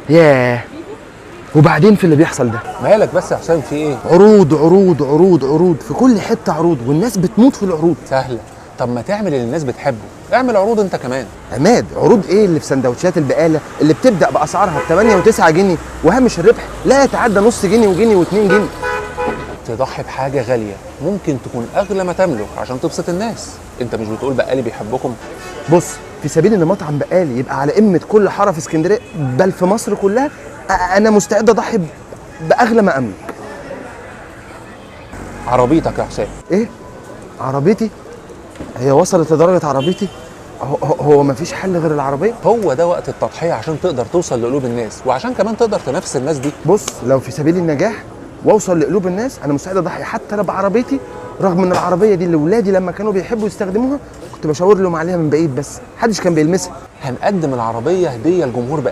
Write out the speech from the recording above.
ياه. وبعدين في اللي بيحصل ده مالك بس يا حسام، في ايه؟ عروض عروض عروض عروض في كل حته، عروض والناس بتموت في العروض. سهله. طب ما تعمل اللي الناس بتحبه، اعمل عروض انت كمان. عماد، عروض ايه اللي في سندوتشات البقاله اللي بتبدا باسعارها ب 8 و9 جنيه وهامش الربح لا يتعدى نص جنيه وجنيه و2 جنيه؟ تضحي بحاجه غاليه ممكن تكون اغلى ما تملك عشان تبسط الناس. انت مش بتقول بقالي بيحبكم؟ بص، في سبيل ان مطعم بقالي يبقى على قمه كل حاره في اسكندريه بل في مصر كلها، انا مستعد اضحي باغلى ما املك. عربيتك يا حسام. ايه؟ عربيتي؟ هي وصلت لدرجه عربيتي؟ هو مفيش حل غير العربيه؟ هو ده وقت التضحيه عشان تقدر توصل لقلوب الناس، وعشان كمان تقدر تنافس الناس دي. بص، لو في سبيل النجاح واوصل لقلوب الناس انا مستعد اضحي حتى لو بعربيتي، رغم ان العربيه دي اللي ولادي لما كانوا بيحبوا يستخدموها كنت بشاور لهم عليها من بعيد بس محدش كان بيلمسها. هنقدم العربيه هديه لجمهور